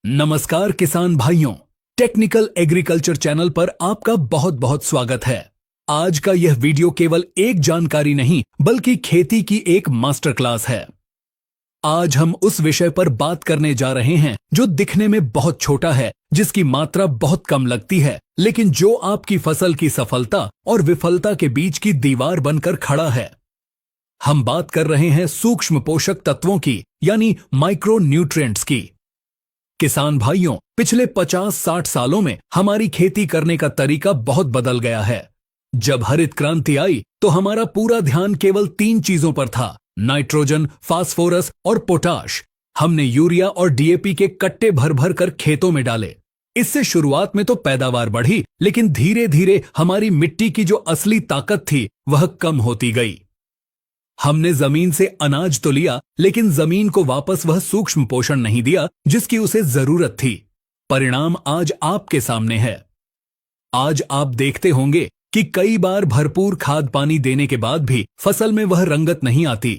नमस्कार किसान भाइयों, टेक्निकल एग्रीकल्चर चैनल पर आपका बहुत बहुत स्वागत है। आज का यह वीडियो केवल एक जानकारी नहीं बल्कि खेती की एक मास्टर क्लास है। आज हम उस विषय पर बात करने जा रहे हैं जो दिखने में बहुत छोटा है, जिसकी मात्रा बहुत कम लगती है, लेकिन जो आपकी फसल की सफलता और विफलता के बीच की दीवार बनकर खड़ा है। हम बात कर रहे हैं सूक्ष्म पोषक तत्वों की, यानी माइक्रो न्यूट्रिएंट्स की। किसान भाइयों, पिछले 50-60 सालों में हमारी खेती करने का तरीका बहुत बदल गया है। जब हरित क्रांति आई तो हमारा पूरा ध्यान केवल 3 चीजों पर था: नाइट्रोजन, फास्फोरस और पोटाश। हमने यूरिया और डीएपी के कट्टे भर भर कर खेतों में डाले। इससे शुरुआत में तो पैदावार बढ़ी, लेकिन धीरे धीरे हमारी मिट्टी की जो असली ताकत थी वह कम होती गई। हमने जमीन से अनाज तो लिया, लेकिन जमीन को वापस वह सूक्ष्म पोषण नहीं दिया जिसकी उसे जरूरत थी। परिणाम आज आपके सामने है। आज आप देखते होंगे कि कई बार भरपूर खाद पानी देने के बाद भी फसल में वह रंगत नहीं आती।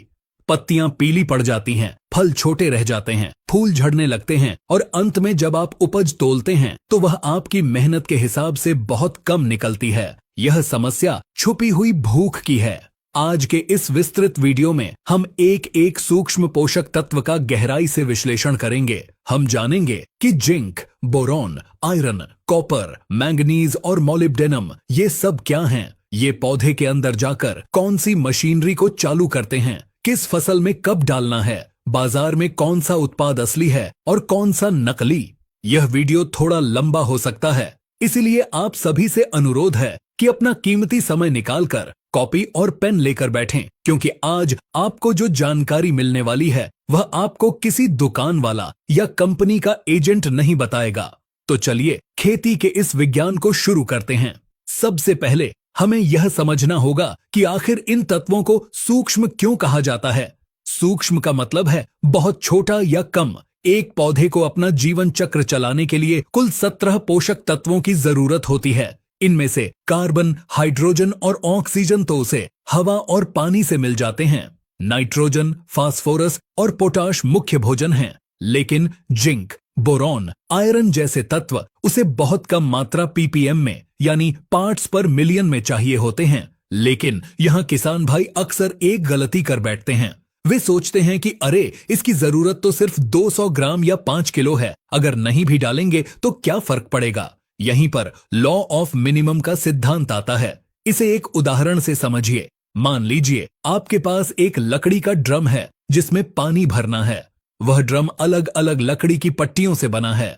पत्तियां पीली पड़ जाती हैं, फल छोटे रह जाते हैं, फूल झड़ने लगते हैं और अंत में जब आप उपज तोलते हैं तो वह आपकी मेहनत के हिसाब से बहुत कम निकलती है। यह समस्या छुपी हुई भूख की है। आज के इस विस्तृत वीडियो में हम एक एक सूक्ष्म पोषक तत्व का गहराई से विश्लेषण करेंगे। हम जानेंगे कि zinc, boron, iron, copper, manganese और मोलिब्डेनम ये सब क्या हैं। ये पौधे के अंदर जाकर कौन सी मशीनरी को चालू करते हैं, किस फसल में कब डालना है, बाजार में कौन सा उत्पाद असली है और कौन सा नकली। यह वीडियो थोड़ा लंबा हो सकता है, इसीलिए आप सभी से अनुरोध है कि अपना कीमती समय निकालकर कॉपी और पेन लेकर बैठें, क्योंकि आज आपको जो जानकारी मिलने वाली है वह आपको किसी दुकान वाला या कंपनी का एजेंट नहीं बताएगा। तो चलिए खेती के इस विज्ञान को शुरू करते हैं। सबसे पहले हमें यह समझना होगा कि आखिर इन तत्वों को सूक्ष्म क्यों कहा जाता है। सूक्ष्म का मतलब है बहुत छोटा या कम। एक पौधे को अपना जीवन चक्र चलाने के लिए कुल 17 पोषक तत्वों की जरूरत होती है। इनमें से कार्बन, हाइड्रोजन और ऑक्सीजन तो उसे हवा और पानी से मिल जाते हैं। नाइट्रोजन, फास्फोरस और पोटाश मुख्य भोजन हैं, लेकिन जिंक, बोरॉन, आयरन जैसे तत्व उसे बहुत कम मात्रा पीपीएम में, यानी पार्ट्स पर मिलियन में चाहिए होते हैं। लेकिन यहाँ किसान भाई अक्सर एक गलती कर बैठते हैं। वे सोचते हैं कि अरे, इसकी जरूरत तो सिर्फ 200 ग्राम या 5 किलो है, अगर नहीं भी डालेंगे तो क्या फर्क पड़ेगा। यहीं पर लॉ ऑफ मिनिमम का सिद्धांत आता है। इसे एक उदाहरण से समझिए। मान लीजिए आपके पास एक लकड़ी का ड्रम है जिसमें पानी भरना है। वह ड्रम अलग अलग लकड़ी की पट्टियों से बना है।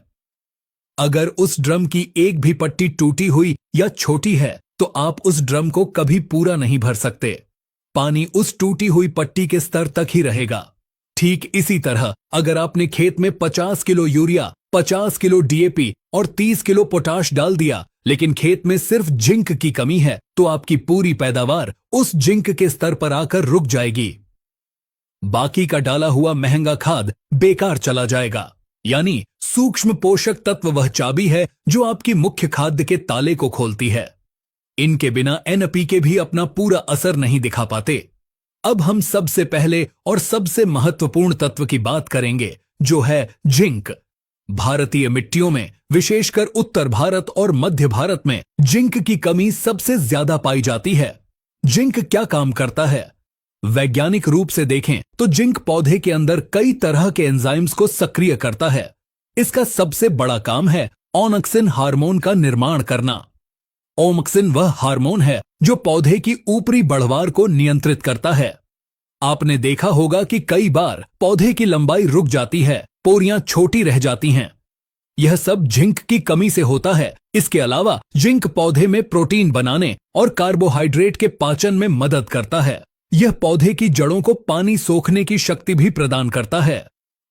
अगर उस ड्रम की एक भी पट्टी टूटी हुई या छोटी है तो आप उस ड्रम को कभी पूरा नहीं भर सकते। पानी उस टूटी हुई पट्टी के स्तर तक ही रहेगा। ठीक इसी तरह अगर आपने खेत में 50 किलो यूरिया, 50 किलो डीएपी और 30 किलो पोटाश डाल दिया, लेकिन खेत में सिर्फ जिंक की कमी है, तो आपकी पूरी पैदावार उस जिंक के स्तर पर आकर रुक जाएगी। बाकी का डाला हुआ महंगा खाद बेकार चला जाएगा। यानी सूक्ष्म पोषक तत्व वह चाबी है जो आपकी मुख्य खाद्य के ताले को खोलती है। इनके बिना एनपीके भी अपना पूरा असर नहीं दिखा पाते। अब हम सबसे पहले और सबसे महत्वपूर्ण तत्व की बात करेंगे, जो है जिंक। भारतीय मिट्टियों में, विशेषकर उत्तर भारत और मध्य भारत में जिंक की कमी सबसे ज्यादा पाई जाती है। जिंक क्या काम करता है? वैज्ञानिक रूप से देखें तो जिंक पौधे के अंदर कई तरह के एंजाइम्स को सक्रिय करता है। इसका सबसे बड़ा काम है ऑक्सिन हार्मोन का निर्माण करना। ऑक्सिन वह हार्मोन है जो पौधे की ऊपरी बढ़वार को नियंत्रित करता है। आपने देखा होगा कि कई बार पौधे की लंबाई रुक जाती है, पोरियां छोटी रह जाती हैं। यह सब जिंक की कमी से होता है। इसके अलावा जिंक पौधे में प्रोटीन बनाने और कार्बोहाइड्रेट के पाचन में मदद करता है। यह पौधे की जड़ों को पानी सोखने की शक्ति भी प्रदान करता है।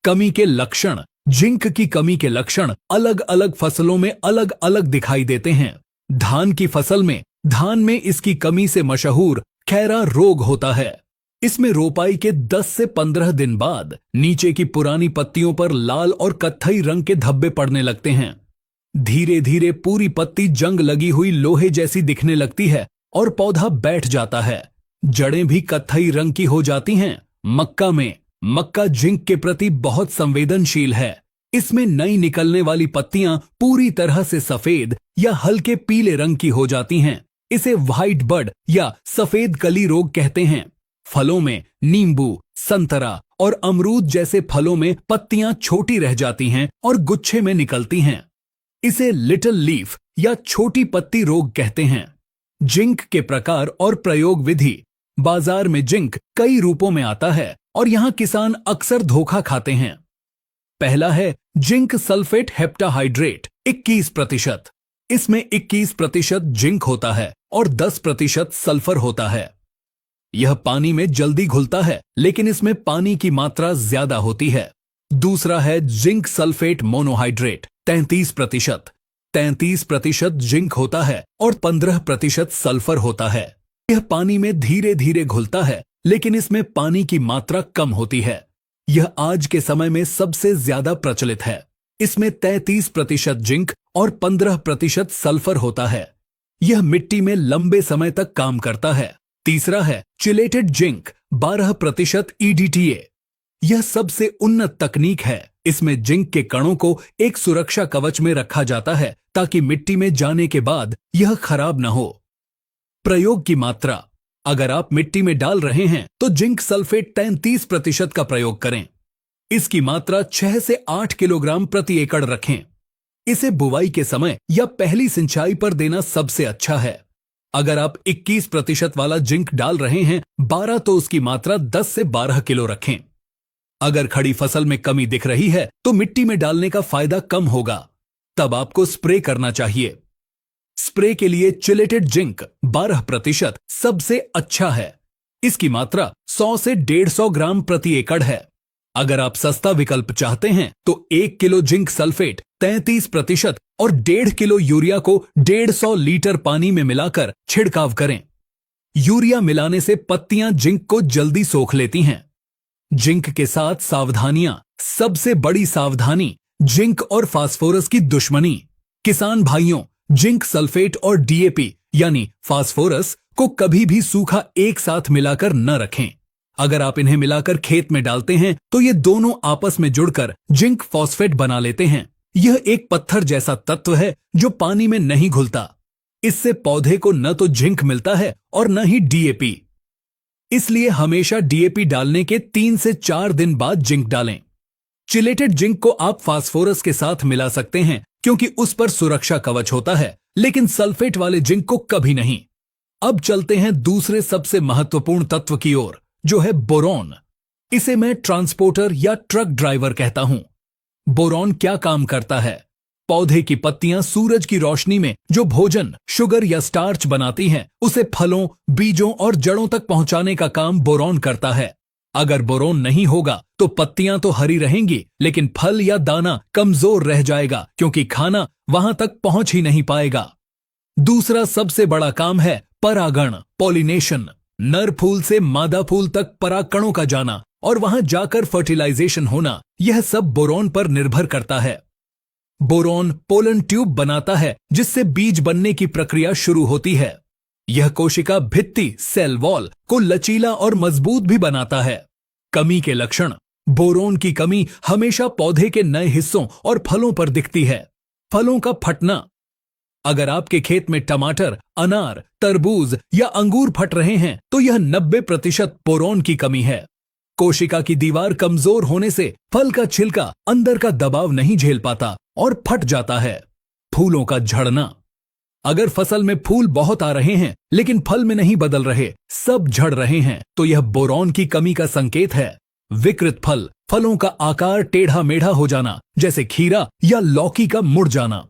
कमी के लक्षण, जिंक की कमी के लक्षण अलग अलग फसलों में अलग अलग दिखाई देते हैं। धान की फसल में धान में इसकी कमी से मशहूर खैरा रोग होता है। इसमें रोपाई के 10 से 15 दिन बाद नीचे की पुरानी पत्तियों पर लाल और कत्थई रंग के धब्बे पड़ने लगते हैं। धीरे धीरे पूरी पत्ती जंग लगी हुई लोहे जैसी दिखने लगती है और पौधा बैठ जाता है। जड़ें भी कत्थई रंग की हो जाती हैं। मक्का जिंक के प्रति बहुत संवेदनशील है। इसमें नई निकलने वाली पत्तियां पूरी तरह से सफेद या हल्के पीले रंग की हो जाती हैं। इसे व्हाइट बड या सफेद कली रोग कहते हैं। फलों में नींबू, संतरा और अमरूद जैसे फलों में पत्तियां छोटी रह जाती हैं और गुच्छे में निकलती हैं। इसे लिटिल लीफ या छोटी पत्ती रोग कहते हैं। जिंक के प्रकार और प्रयोग विधि। बाजार में जिंक कई रूपों में आता है और यहां किसान अक्सर धोखा खाते हैं। पहला है जिंक सल्फेट हेप्टाहाइड्रेट 21%। इसमें 21% जिंक होता है और 10% सल्फर होता है। यह पानी में जल्दी घुलता है, लेकिन इसमें पानी की मात्रा ज्यादा होती है। दूसरा है जिंक सल्फेट मोनोहाइड्रेट 33%। 33% जिंक होता है और 15% सल्फर होता है। यह पानी में धीरे धीरे घुलता है, लेकिन इसमें पानी की मात्रा कम होती है। यह आज के समय में सबसे ज्यादा प्रचलित है। इसमें 33% जिंक और 15% सल्फर होता है। यह मिट्टी में लंबे समय तक काम करता है। तीसरा है चिलेटेड जिंक 12% EDTA। यह सबसे उन्नत तकनीक है। इसमें जिंक के कणों को एक सुरक्षा कवच में रखा जाता है ताकि मिट्टी में जाने के बाद यह खराब न हो। प्रयोग की मात्रा। अगर आप मिट्टी में डाल रहे हैं तो जिंक सल्फेट 33% का प्रयोग करें। इसकी मात्रा 6 से 8 किलोग्राम प्रति एकड़ रखें। इसे बुवाई के समय या पहली सिंचाई पर देना सबसे अच्छा है। अगर आप 21% वाला जिंक डाल रहे हैं 12 तो उसकी मात्रा 10 से 12 किलो रखें। अगर खड़ी फसल में कमी दिख रही है तो मिट्टी में डालने का फायदा कम होगा, तब आपको स्प्रे करना चाहिए। स्प्रे के लिए चिलेटेड जिंक 12% सबसे अच्छा है। इसकी मात्रा 100 से 150 ग्राम प्रति एकड़ है। अगर आप सस्ता विकल्प चाहते हैं तो 1 किलो जिंक सल्फेट 33% और 1.5 किलो यूरिया को 150 लीटर पानी में मिलाकर छिड़काव करें। यूरिया मिलाने से पत्तियां जिंक को जल्दी सोख लेती हैं। जिंक के साथ सावधानियां। सबसे बड़ी सावधानी जिंक और फास्फोरस की दुश्मनी। किसान भाइयों, जिंक सल्फेट और DAP यानी फास्फोरस को कभी भी सूखा एक साथ मिलाकर न रखें। अगर आप इन्हें मिलाकर खेत में डालते हैं तो ये दोनों आपस में जुड़कर जिंक फॉस्फेट बना लेते हैं। यह एक पत्थर जैसा तत्व है जो पानी में नहीं घुलता। इससे पौधे को न तो जिंक मिलता है और न ही DAP। इसलिए हमेशा DAP डालने के 3 से 4 दिन बाद जिंक डालें। चिलेटेड जिंक को आप फास्फोरस के साथ मिला सकते हैं क्योंकि उस पर सुरक्षा कवच होता है, लेकिन सल्फेट वाले जिंक को कभी नहीं। अब चलते हैं दूसरे सबसे महत्वपूर्ण तत्व की ओर, जो है बोरॉन। इसे मैं ट्रांसपोर्टर या ट्रक ड्राइवर कहता हूं। बोरॉन क्या काम करता है? पौधे की पत्तियां सूरज की रोशनी में जो भोजन, शुगर या स्टार्च बनाती हैं, उसे फलों, बीजों और जड़ों तक पहुंचाने का काम बोरॉन करता है। अगर बोरॉन नहीं होगा तो पत्तियां तो हरी रहेंगी, लेकिन फल या दाना कमजोर रह जाएगा क्योंकि खाना वहां तक पहुंच ही नहीं पाएगा। दूसरा सबसे बड़ा काम है परागण, पॉलिनेशन। नर फूल से मादा फूल तक परागकणों का जाना और वहां जाकर फर्टिलाइजेशन होना, यह सब बोरॉन पर निर्भर करता है। बोरॉन पोलन ट्यूब बनाता है जिससे बीज बनने की प्रक्रिया शुरू होती है। यह कोशिका भित्ति, सेल वॉल को लचीला और मजबूत भी बनाता है। कमी के लक्षण। बोरॉन की कमी हमेशा पौधे के नए हिस्सों और फलों पर दिखती है। फलों का फटना। अगर आपके खेत में टमाटर, अनार, तरबूज या अंगूर फट रहे हैं तो यह 90% बोरॉन की कमी है। कोशिका की दीवार कमजोर होने से फल का छिलका अंदर का दबाव नहीं झेल पाता और फट जाता है। फूलों का झड़ना। अगर फसल में फूल बहुत आ रहे हैं लेकिन फल में नहीं बदल रहे, सब झड़ रहे हैं, तो यह बोरॉन की कमी का संकेत है। विकृत फल, फलों का आकार टेढ़ा मेढ़ा हो जाना, जैसे खीरा या लौकी का मुड़ जाना।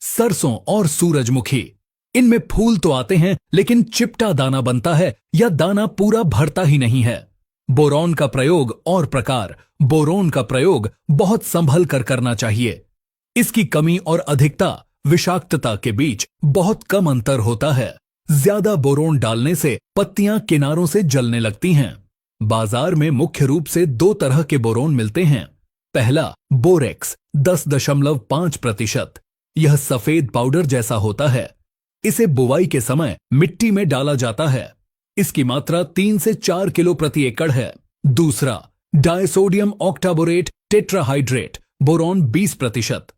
सरसों और सूरजमुखी, इनमें फूल तो आते हैं लेकिन चिपटा दाना बनता है या दाना पूरा भरता ही नहीं है। बोरॉन का प्रयोग और प्रकार। बोरॉन का प्रयोग बहुत संभल कर करना चाहिए। इसकी कमी और अधिकता, विषाक्तता के बीच बहुत कम अंतर होता है। ज्यादा बोरॉन डालने से पत्तियां किनारों से जलने लगती हैं। बाजार में मुख्य रूप से 2 तरह के बोरॉन मिलते हैं। पहला बोरेक्स 10.5%। यह सफेद पाउडर जैसा होता है। इसे बुवाई के समय मिट्टी में डाला जाता है। इसकी मात्रा 3 से 4 किलो प्रति एकड़ है। दूसरा डायसोडियम ऑक्टाबोरेट टेट्राहाइड्रेट बोरॉन 20%।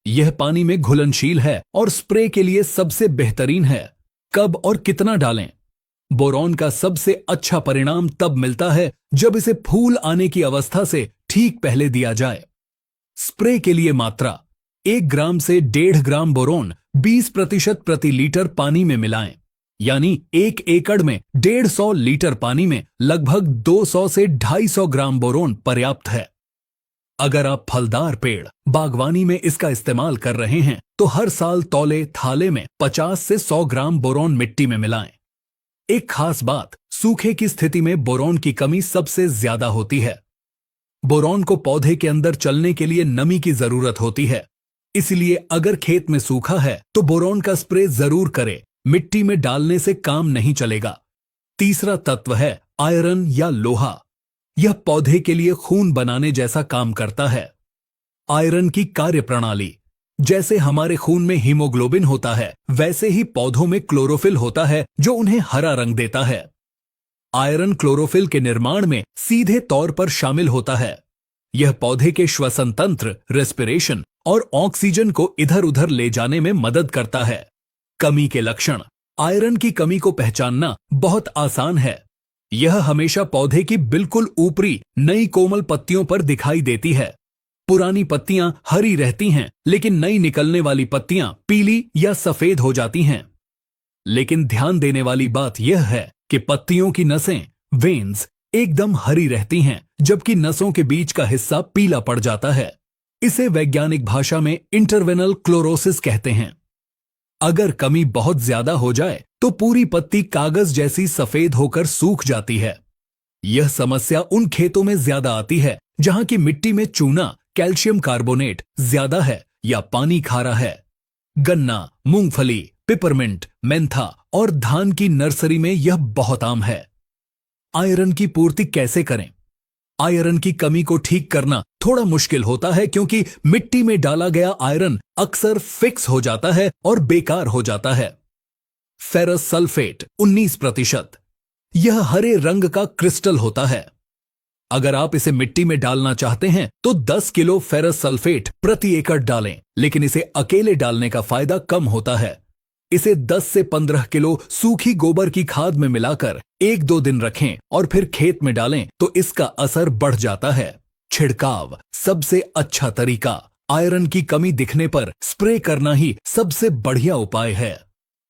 यह पानी में घुलनशील है और स्प्रे के लिए सबसे बेहतरीन है। कब और कितना डालें? बोरॉन का सबसे अच्छा परिणाम तब मिलता है जब इसे फूल आने की अवस्था से ठीक पहले दिया जाए। स्प्रे के लिए मात्रा: 1 ग्राम से 1.5 ग्राम बोरॉन 20% प्रति लीटर पानी में मिलाएं। यानी 1 एकड़ में 150 लीटर पानी में लगभग 200 से 250 ग्राम बोरॉन पर्याप्त है। अगर आप फलदार पेड़ बागवानी में इसका इस्तेमाल कर रहे हैं तो हर साल तौले थाले में 50 से 100 ग्राम बोरॉन मिट्टी में मिलाएं। एक खास बात, सूखे की स्थिति में बोरॉन की कमी सबसे ज्यादा होती है। बोरॉन को पौधे के अंदर चलने के लिए नमी की जरूरत होती है, इसलिए अगर खेत में सूखा है तो बोरॉन का स्प्रे जरूर करें। मिट्टी में डालने से काम नहीं चलेगा। तीसरा तत्व है आयरन या लोहा। यह पौधे के लिए खून बनाने जैसा काम करता है। आयरन की कार्यप्रणाली: जैसे हमारे खून में हीमोग्लोबिन होता है, वैसे ही पौधों में क्लोरोफिल होता है जो उन्हें हरा रंग देता है। आयरन क्लोरोफिल के निर्माण में सीधे तौर पर शामिल होता है। यह पौधे के श्वसन तंत्र, रेस्पिरेशन और ऑक्सीजन को इधर उधर ले जाने में मदद करता है। कमी के लक्षण: आयरन की कमी को पहचानना बहुत आसान है। यह हमेशा पौधे की बिल्कुल ऊपरी नई कोमल पत्तियों पर दिखाई देती है। पुरानी पत्तियां हरी रहती हैं, लेकिन नई निकलने वाली पत्तियां पीली या सफेद हो जाती हैं। लेकिन ध्यान देने वाली बात यह है कि पत्तियों की नसें, वेन्स, एकदम हरी रहती हैं, जबकि नसों के बीच का हिस्सा पीला पड़ जाता है। इसे वैज्ञानिक भाषा में इंटरवेनल क्लोरोसिस कहते हैं। अगर कमी बहुत ज्यादा हो जाए तो पूरी पत्ती कागज जैसी सफेद होकर सूख जाती है। यह समस्या उन खेतों में ज्यादा आती है जहां की मिट्टी में चूना, कैल्शियम कार्बोनेट ज्यादा है या पानी खारा है। गन्ना, मूंगफली, पिपरमिंट, मेंथा और धान की नर्सरी में यह बहुत आम है। आयरन की पूर्ति कैसे करें? आयरन की कमी को ठीक करना थोड़ा मुश्किल होता है क्योंकि मिट्टी में डाला गया आयरन अक्सर फिक्स हो जाता है और बेकार हो जाता है। Ferrous sulphate 19%। यह हरे रंग का क्रिस्टल होता है। अगर आप इसे मिट्टी में डालना चाहते हैं तो 10 किलो फेरस सल्फेट प्रति एकड़ डालें, लेकिन इसे अकेले डालने का फायदा कम होता है। इसे 10 से 15 किलो सूखी गोबर की खाद में मिलाकर 1-2 दिन रखें और फिर खेत में डालें तो इसका असर बढ़ जाता है। छिड़काव सबसे अच्छा तरीका: आयरन की कमी दिखने पर स्प्रे करना ही सबसे बढ़िया उपाय है।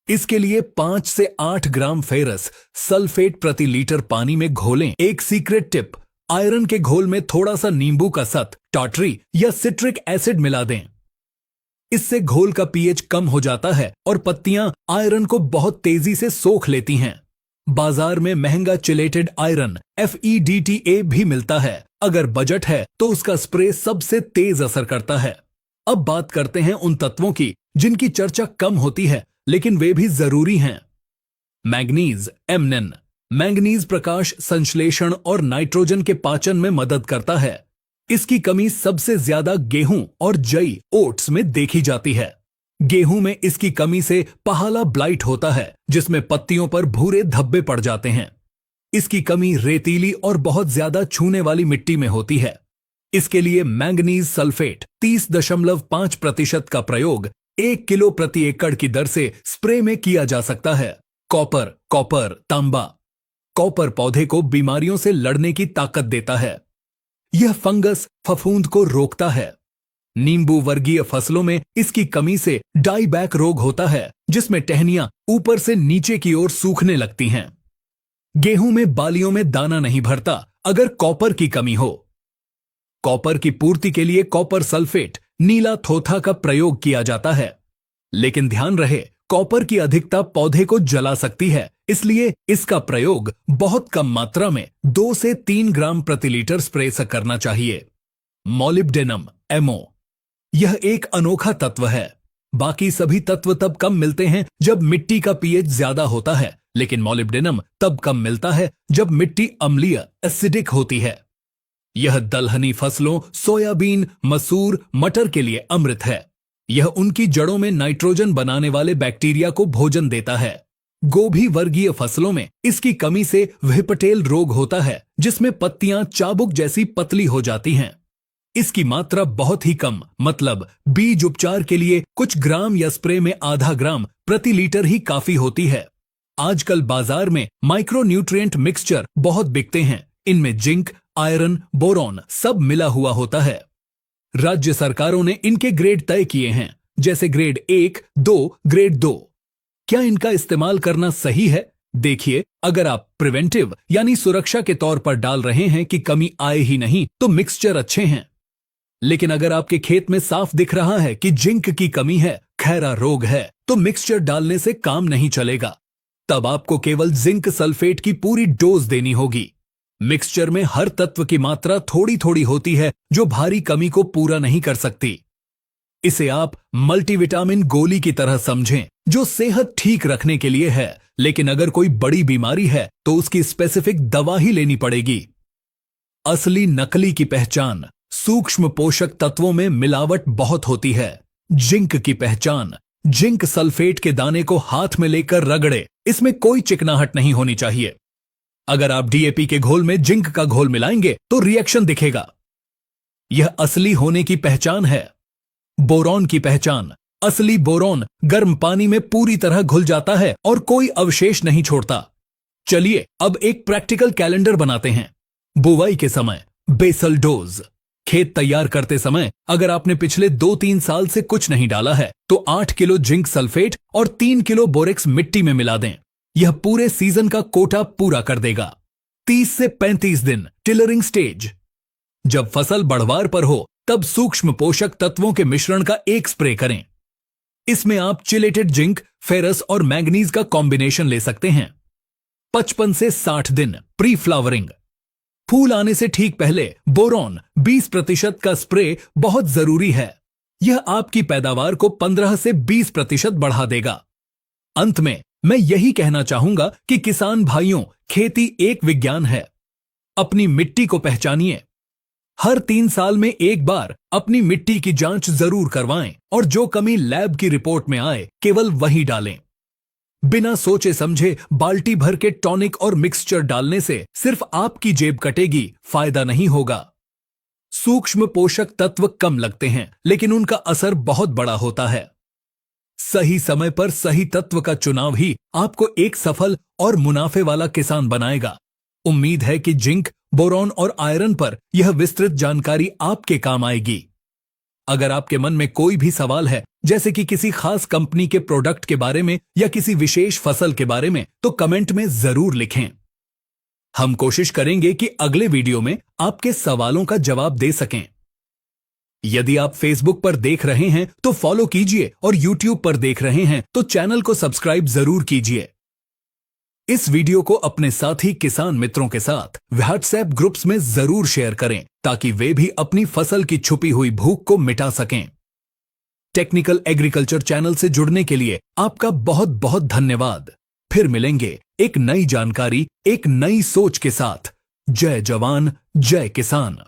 इसके लिए 5 से 8 ग्राम फेरस सल्फेट प्रति लीटर पानी में घोलें। एक सीक्रेट टिप: आयरन के घोल में थोड़ा सा नींबू का सत, टाटरी या सिट्रिक एसिड मिला दें। इससे घोल का पीएच कम हो जाता है और पत्तियां आयरन को बहुत तेजी से सोख लेती हैं। बाजार में महंगा चिलेटेड आयरन FeDTA भी मिलता है। अगर बजट है तो उसका स्प्रे सबसे तेज असर करता है। अब बात करते हैं उन तत्वों की जिनकी चर्चा कम होती है लेकिन वे भी जरूरी हैं। मैग्नीज, एमनेन। मैंगनीज प्रकाश संश्लेषण और नाइट्रोजन के पाचन में मदद करता है। इसकी कमी सबसे ज्यादा गेहूं और जई, ओट्स में देखी जाती है। गेहूं में इसकी कमी से पहाला ब्लाइट होता है, जिसमें पत्तियों पर भूरे धब्बे पड़ जाते हैं। इसकी कमी रेतीली और बहुत ज्यादा छूने वाली मिट्टी में होती है। इसके लिए मैंगनीज सल्फेट 30.5% का प्रयोग 1 किलो प्रति एकड़ की दर से स्प्रे में किया जा सकता है। कॉपर, तांबा। कॉपर पौधे को बीमारियों से लड़ने की ताकत देता है। यह फंगस, फफूंद को रोकता है। नींबू वर्गीय फसलों में इसकी कमी से डाईबैक रोग होता है, जिसमें टहनियां ऊपर से नीचे की ओर सूखने लगती हैं। गेहूं में बालियों में दाना नहीं भरता अगर कॉपर की कमी हो। कॉपर की पूर्ति के लिए कॉपर सल्फेट, नीला थोथा का प्रयोग किया जाता है। लेकिन ध्यान रहे, कॉपर की अधिकता पौधे को जला सकती है, इसलिए इसका प्रयोग बहुत कम मात्रा में 2 से 3 ग्राम प्रति लीटर स्प्रे से करना चाहिए। Molybdenum, MO। यह एक अनोखा तत्व है। बाकी सभी तत्व तब कम मिलते हैं जब मिट्टी का पीएच ज्यादा होता है, लेकिन मॉलिब्डेनम तब कम मिलता है जब मिट्टी अम्लीय, एसिडिक होती है। यह दलहनी फसलों, सोयाबीन, मसूर, मटर के लिए अमृत है। यह उनकी जड़ों में नाइट्रोजन बनाने वाले बैक्टीरिया को भोजन देता है। गोभी वर्गीय फसलों में इसकी कमी से व्हिपटेल रोग होता है, जिसमें पत्तियां चाबुक जैसी पतली हो जाती हैं। इसकी मात्रा बहुत ही कम, मतलब बीज उपचार के लिए कुछ ग्राम या स्प्रे में आधा ग्राम प्रति लीटर ही काफी होती है। आजकल बाजार में माइक्रो न्यूट्रिएंट मिक्सचर बहुत बिकते हैं। इनमें जिंक, आयरन, बोरॉन सब मिला हुआ होता है। राज्य सरकारों ने इनके ग्रेड तय किए हैं, जैसे ग्रेड 1, 2, ग्रेड 2। क्या इनका इस्तेमाल करना सही है? देखिए, अगर आप प्रिवेंटिव यानी सुरक्षा के तौर पर डाल रहे हैं कि कमी आए ही नहीं, तो मिक्सचर अच्छे हैं। लेकिन अगर आपके खेत में साफ दिख रहा है कि जिंक की कमी है, खैरा रोग है, तो मिक्सचर डालने से काम नहीं चलेगा। तब आपको केवल जिंक सल्फेट की पूरी डोज देनी होगी। मिक्सचर में हर तत्व की मात्रा थोड़ी थोड़ी होती है, जो भारी कमी को पूरा नहीं कर सकती। इसे आप मल्टीविटामिन गोली की तरह समझें, जो सेहत ठीक रखने के लिए है, लेकिन अगर कोई बड़ी बीमारी है तो उसकी स्पेसिफिक दवा ही लेनी पड़ेगी। असली नकली की पहचान। सूक्ष्म पोषक तत्वों में मिलावट बहुत होती है। जिंक की पहचान। जिंक सल्फेट के दाने को हाथ में लेकर रगड़े, इसमें कोई चिकनाहट नहीं होनी चाहिए। अगर आप डीएपी के घोल में जिंक का घोल मिलाएंगे तो रिएक्शन दिखेगा। यह असली होने की पहचान है। बोरॉन की पहचान। असली बोरॉन गर्म पानी में पूरी तरह घुल जाता है और कोई अवशेष नहीं छोड़ता। चलिए अब एक प्रैक्टिकल कैलेंडर बनाते हैं। बुवाई के समय बेसल डोज। खेत तैयार करते समय अगर आपने पिछले 2-3 साल से कुछ नहीं डाला है तो 8 किलो जिंक सल्फेट और 3 किलो बोरेक्स मिट्टी में मिला दें। यह पूरे सीजन का कोटा पूरा कर देगा। 30 से 35 दिन टिलरिंग स्टेज। जब फसल बढ़वार पर हो तब सूक्ष्म पोषक तत्वों के मिश्रण का एक स्प्रे करें। इसमें आप चिलेटेड जिंक, फेरस और मैंगनीज का कॉम्बिनेशन ले सकते हैं। 55 से 60 दिन प्री फ्लावरिंग। फूल आने से ठीक पहले बोरॉन 20% का स्प्रे बहुत जरूरी है। यह आपकी पैदावार को 15 से 20% बढ़ा देगा। अंत में मैं यही कहना चाहूंगा कि किसान भाइयों, खेती एक विज्ञान है। अपनी मिट्टी को पहचानिए। हर 3 साल में एक बार अपनी मिट्टी की जांच जरूर करवाएं और जो कमी लैब की रिपोर्ट में आए केवल वही डालें। बिना सोचे समझे बाल्टी भर के टॉनिक और मिक्सचर डालने से सिर्फ आपकी जेब कटेगी, फायदा नहीं होगा। सूक्ष्म पोषक तत्व कम लगते हैं, लेकिन उनका असर बहुत बड़ा होता है। सही समय पर सही तत्व का चुनाव ही आपको एक सफल और मुनाफे वाला किसान बनाएगा। उम्मीद है कि जिंक, बोरॉन और आयरन पर यह विस्तृत जानकारी आपके काम आएगी। अगर आपके मन में कोई भी सवाल है, जैसे कि किसी खास कंपनी के प्रोडक्ट के बारे में या किसी विशेष फसल के बारे में, तो कमेंट में जरूर लिखें। हम कोशिश करेंगे कि अगले वीडियो में आपके सवालों का जवाब दे सकें। यदि आप फेसबुक पर देख रहे हैं तो फॉलो कीजिए और यूट्यूब पर देख रहे हैं तो चैनल को सब्सक्राइब जरूर कीजिए। इस वीडियो को अपने साथी किसान मित्रों के साथ व्हाट्सएप ग्रुप्स में जरूर शेयर करें, ताकि वे भी अपनी फसल की छुपी हुई भूख को मिटा सकें। टेक्निकल एग्रीकल्चर चैनल से जुड़ने के लिए आपका बहुत बहुत धन्यवाद। फिर मिलेंगे एक नई जानकारी, एक नई सोच के साथ। जय जवान, जय किसान।